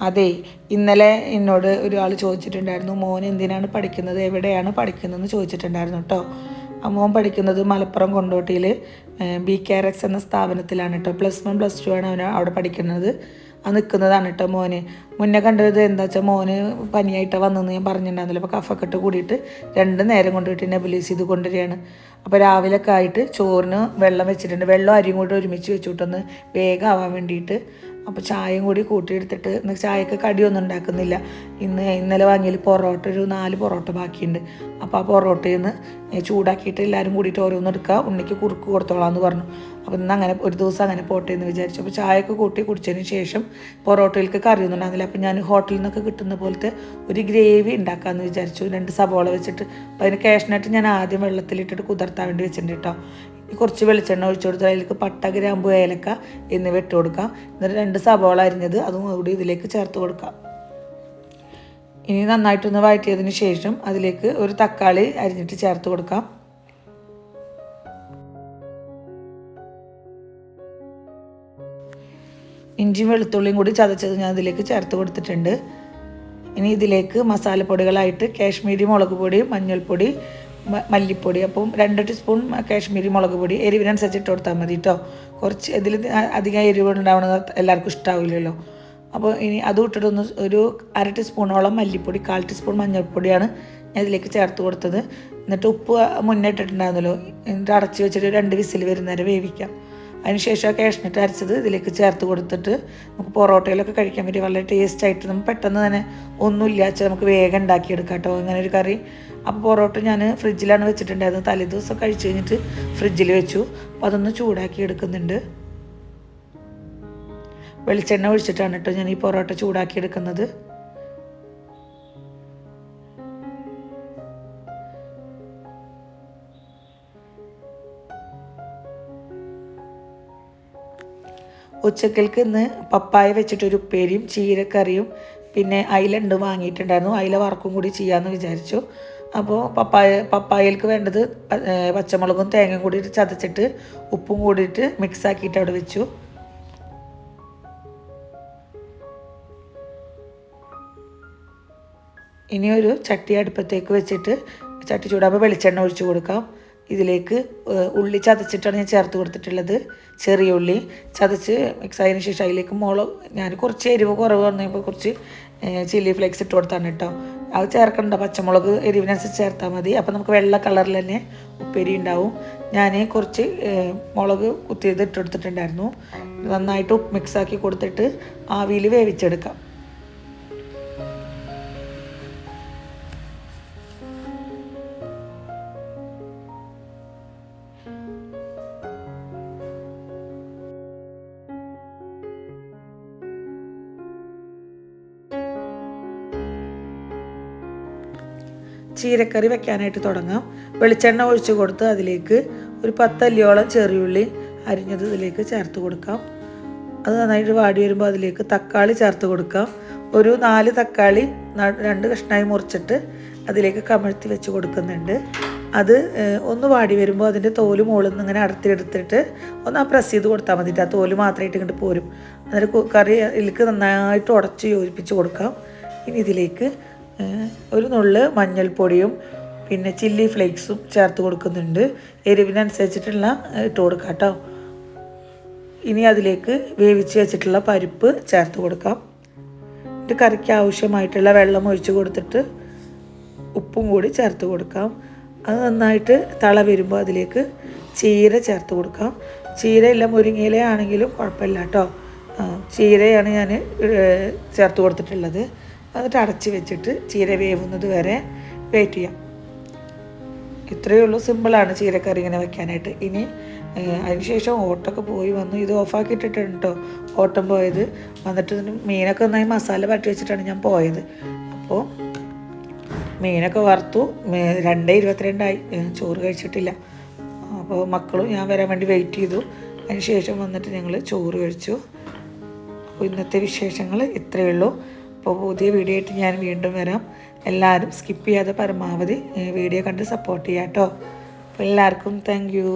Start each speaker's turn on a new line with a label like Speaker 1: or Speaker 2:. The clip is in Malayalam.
Speaker 1: അതെ, ഇന്നലെ എന്നോട് ഒരാൾ ചോദിച്ചിട്ടുണ്ടായിരുന്നു മോൻ എന്തിനാണ് പഠിക്കുന്നത്, എവിടെയാണ് പഠിക്കുന്നതെന്ന് ചോദിച്ചിട്ടുണ്ടായിരുന്നു കേട്ടോ. മോൻ പഠിക്കുന്നത് മലപ്പുറം കൊണ്ടോട്ടിയിൽ BKRX എന്ന സ്ഥാപനത്തിലാണ് കേട്ടോ. +1 +2 ആണ് അവൻ അവിടെ പഠിക്കുന്നത്. നിൽക്കുന്നതാണ് കേട്ടോ മോന്. മുന്നേ കണ്ടത് എന്താ വെച്ചാൽ മോന് പനിയായിട്ട് വന്നെന്ന് ഞാൻ പറഞ്ഞിട്ടുണ്ടായിരുന്നില്ല. അപ്പോൾ കഫക്കെട്ട് കൂടിയിട്ട് 2 നേരം കൊണ്ടുപോയിട്ട് നെബുലൈസ് ചെയ്ത് കൊണ്ടുവരികയാണ്. അപ്പോൾ രാവിലെയൊക്കെ ആയിട്ട് ചോറിന് വെള്ളം വെച്ചിട്ടുണ്ട്. വെള്ളം അരിയും കൂടി ഒരുമിച്ച് വെച്ചിട്ടൊന്ന് വേഗം ആവാൻ വേണ്ടിയിട്ട്. അപ്പോൾ ചായയും കൂടി കൂട്ടിയെടുത്തിട്ട് ഇന്ന് ചായക്ക് കടിയൊന്നും ഉണ്ടാക്കുന്നില്ല. ഇന്നലെ വാങ്ങിയതിൽ പൊറോട്ട ഒരു 4 പൊറോട്ട ബാക്കിയുണ്ട്. അപ്പോൾ ആ പൊറോട്ടയിൽ നിന്ന് ചൂടാക്കിയിട്ട് എല്ലാവരും കൂടിയിട്ട് ഓരോന്ന് എടുക്കുക, ഉണ്ണിക്ക് കുറുക്ക് കൊടുത്തോളാമെന്ന് പറഞ്ഞു. അപ്പോൾ ഇന്ന് അങ്ങനെ ഒരു ദിവസം അങ്ങനെ പോട്ടെ എന്ന് വിചാരിച്ചു. അപ്പോൾ ചായയൊക്കെ കൂട്ടി കുടിച്ചതിന് ശേഷം പൊറോട്ടയിലേക്ക് കറിയൊന്നും ഉണ്ടാകുന്നില്ല. അപ്പോൾ ഞാൻ ഹോട്ടലിൽ നിന്നൊക്കെ കിട്ടുന്ന പോലത്തെ ഒരു ഗ്രേവി ഉണ്ടാക്കാമെന്ന് വിചാരിച്ചു. 2 സബോള വെച്ചിട്ട്. അപ്പോൾ അതിന് കാഷ്നട്ട് ഞാൻ ആദ്യം വെള്ളത്തിലിട്ടിട്ട് കുതിർത്താൻ വേണ്ടി വെച്ചിട്ടുണ്ട് കേട്ടോ. കുറച്ച് വെളിച്ചെണ്ണ ഒഴിച്ചു കൊടുത്താൽ അതിലേക്ക് പട്ട, ഗ്രാമ്പു, ഏലക്ക എന്നിവ ഇട്ട് കൊടുക്കാം. എന്നിട്ട് 2 സബോള അരിഞ്ഞത് അതും കൂടി ഇതിലേക്ക് ചേർത്ത് കൊടുക്കാം. ഇനി നന്നായിട്ടൊന്ന് വഴറ്റിയതിന് ശേഷം അതിലേക്ക് ഒരു തക്കാളി അരിഞ്ഞിട്ട് ചേർത്ത് കൊടുക്കാം. ഇഞ്ചിയും വെളുത്തുള്ളിയും കൂടി ചതച്ചത് ഞാൻ ഇതിലേക്ക് ചേർത്ത് കൊടുത്തിട്ടുണ്ട്. ഇനി ഇതിലേക്ക് മസാലപ്പൊടികളായിട്ട് കാശ്മീരി മുളക് പൊടി, മഞ്ഞൾപ്പൊടി, മല്ലിപ്പൊടി. അപ്പം 2 ടീസ്പൂൺ കാശ്മീരി മുളക് പൊടി എരിവിനനുസരിച്ച് ഇട്ട് കൊടുത്താൽ മതി കേട്ടോ. കുറച്ച് ഇതിൽ അധികം എരിവ് ഉണ്ടാവണത് എല്ലാവർക്കും ഇഷ്ടാവില്ലല്ലോ. അപ്പോൾ ഇനി അതും ഇട്ടിട്ടൊന്ന് ഒരു 1/2 ടീസ്പൂണോളം മല്ലിപ്പൊടി, 1/4 ടീസ്പൂൺ മഞ്ഞൾപ്പൊടിയാണ് ഞാൻ ഇതിലേക്ക് ചേർത്ത് കൊടുത്തത്. എന്നിട്ട് ഉപ്പ് മുന്നേ ഇട്ടിട്ടുണ്ടായിരുന്നല്ലോ. എന്നിട്ട് അടച്ച് വെച്ചിട്ട് 2 വിസിൽ വരുന്നവരെ വേവിക്കാം. അതിനുശേഷം കാഷ്നട്ട് അരച്ചത് ഇതിലേക്ക് ചേർത്ത് കൊടുത്തിട്ട് നമുക്ക് പൊറോട്ടയിലൊക്കെ കഴിക്കാൻ പറ്റി വളരെ ടേസ്റ്റായിട്ട് നമുക്ക് പെട്ടെന്ന് തന്നെ ഒന്നുമില്ല വെച്ചാൽ നമുക്ക് വേഗം ഉണ്ടാക്കിയെടുക്കാം കേട്ടോ ഇങ്ങനെ ഒരു കറി. അപ്പോൾ പൊറോട്ട ഞാൻ ഫ്രിഡ്ജിലാണ് വെച്ചിട്ടുണ്ടായിരുന്നത്. തലേദിവസം കഴിച്ച് കഴിഞ്ഞിട്ട് ഫ്രിഡ്ജിൽ വെച്ചു. അപ്പോൾ അതൊന്ന് ചൂടാക്കി എടുക്കുന്നുണ്ട്. വെളിച്ചെണ്ണ ഒഴിച്ചിട്ടാണ് കേട്ടോ ഞാൻ ഈ പൊറോട്ട ചൂടാക്കി എടുക്കുന്നത്. ഉച്ചക്കൽക്ക് ഇന്ന് പപ്പായ വെച്ചിട്ടൊരു ഉപ്പേരിയും ചീരക്കറിയും പിന്നെ അയില വാങ്ങിയിട്ടുണ്ടായിരുന്നു. അയില വറക്കും കൂടി ചെയ്യാമെന്ന് വിചാരിച്ചു. അപ്പോൾ പപ്പായയിലേക്ക് വേണ്ടത് പച്ചമുളകും തേങ്ങയും കൂടി ചതച്ചിട്ട് ഉപ്പും കൂടിയിട്ട് മിക്സാക്കിയിട്ട് അവിടെ വെച്ചു. ഇനി ഒരു ചട്ടി അടുപ്പത്തേക്ക് വെച്ചിട്ട് ചട്ടി ചൂടാകുമ്പോൾ വെളിച്ചെണ്ണ ഒഴിച്ച് കൊടുക്കാം. ഇതിലേക്ക് ഉള്ളി ചതച്ചിട്ടാണ് ഞാൻ ചേർത്ത് കൊടുത്തിട്ടുള്ളത്. ചെറിയ ഉള്ളി ചതച്ച് മിക്സ് ആയതിനു ശേഷം അതിലേക്ക് ഞാൻ കുറച്ച് എരിവ് കുറവ് വന്നപ്പോൾ കുറച്ച് ചില്ലി ഫ്ലേക്സ് ഇട്ട് കൊടുത്താണ് കേട്ടോ. അത് ചേർക്കണ്ട, പച്ചമുളക് എരിവിനനുസരിച്ച് ചേർത്താൽ മതി. അപ്പോൾ നമുക്ക് വെള്ള കളറിൽ തന്നെ ഉപ്പേരി ഉണ്ടാവും. ഞാൻ കുറച്ച് മുളക് കുത്തിയത് ഇട്ടെടുത്തിട്ടുണ്ടായിരുന്നു. നന്നായിട്ട് മിക്സാക്കി കൊടുത്തിട്ട് ആവിയിൽ വേവിച്ചെടുക്കാം. ചീരക്കറി വെക്കാനായിട്ട് തുടങ്ങാം. വെളിച്ചെണ്ണ ഒഴിച്ച് കൊടുത്ത് അതിലേക്ക് ഒരു 10 അല്ലിയോളം ചെറിയുള്ളി അരിഞ്ഞത് ഇതിലേക്ക് ചേർത്ത് കൊടുക്കാം. അത് നന്നായിട്ട് വാടി വരുമ്പോൾ അതിലേക്ക് തക്കാളി ചേർത്ത് കൊടുക്കാം. ഒരു 4 തക്കാളി 2 കഷ്ണമായി മുറിച്ചിട്ട് അതിലേക്ക് കമഴ്ത്തി വെച്ച് കൊടുക്കുന്നുണ്ട്. അത് ഒന്ന് വാടി വരുമ്പോൾ അതിൻ്റെ തോല് മുകളിൽ നിന്ന് ഇങ്ങനെ എടുത്തിട്ട് ഒന്ന് പ്രസ് ചെയ്ത് കൊടുത്താൽ മതി. ആ തോല് മാത്രമായിട്ട് ഇങ്ങോട്ട് പോരും. എന്നിട്ട് കറി ഇതിലേക്ക് നന്നായിട്ട് ഉടച്ച് യോജിപ്പിച്ച് കൊടുക്കാം. ഇനി ഇതിലേക്ക് ഒരു നുള്ള് മഞ്ഞൾപ്പൊടിയും പിന്നെ ചില്ലി ഫ്ലേക്സും ചേർത്ത് കൊടുക്കുന്നുണ്ട്. എരിവിനനുസരിച്ചിട്ടുള്ള ഇട്ട് കൊടുക്കാം കേട്ടോ. ഇനി അതിലേക്ക് വേവിച്ച് വെച്ചിട്ടുള്ള പരിപ്പ് ചേർത്ത് കൊടുക്കാം. എന്നിട്ട് കറിക്ക് ആവശ്യമായിട്ടുള്ള വെള്ളം ഒഴിച്ച് കൊടുത്തിട്ട് ഉപ്പും കൂടി ചേർത്ത് കൊടുക്കാം. അത് നന്നായിട്ട് തള വരുമ്പോൾ അതിലേക്ക് ചീര ചേർത്ത് കൊടുക്കാം. ചീരയില്ല മുരിങ്ങയില ആണെങ്കിലും കുഴപ്പമില്ല കേട്ടോ. ചീരയാണ് ഞാൻ ചേർത്ത് കൊടുത്തിട്ടുള്ളത്. എന്നിട്ട് അടച്ച് വെച്ചിട്ട് ചീര വേവുന്നത് വരെ വെയിറ്റ് ചെയ്യാം. ഇത്രയേ ഉള്ളൂ, സിമ്പിളാണ് ചീരക്കറി ഇങ്ങനെ വെക്കാനായിട്ട്. ഇനി അതിനുശേഷം ഓട്ടമൊക്കെ പോയി വന്നു. ഇത് ഓഫാക്കിയിട്ടിട്ടുണ്ട് കേട്ടോ ഓട്ടം പോയത്. വന്നിട്ട് മീനൊക്കെ നന്നായി മസാല പറ്റി വെച്ചിട്ടാണ് ഞാൻ പോയത്. അപ്പോൾ മീനൊക്കെ വറുത്തു. 2:22 ചോറ് കഴിച്ചിട്ടില്ല. അപ്പോൾ മക്കളും ഞാൻ വരാൻ വേണ്ടി വെയിറ്റ് ചെയ്തു. അതിന് ശേഷം വന്നിട്ട് ഞങ്ങൾ ചോറ് കഴിച്ചു. അപ്പോൾ ഇന്നത്തെ വിശേഷങ്ങൾ ഇത്രയേ ഉള്ളൂ. അപ്പോൾ പുതിയ വീഡിയോ ആയിട്ട് ഞാൻ വീണ്ടും വരാം. എല്ലാവരും സ്കിപ്പ് ചെയ്യാതെ പരമാവധി വീഡിയോ കണ്ട് സപ്പോർട്ട് ചെയ്യാം കേട്ടോ. അപ്പോൾ എല്ലാവർക്കും താങ്ക് യു.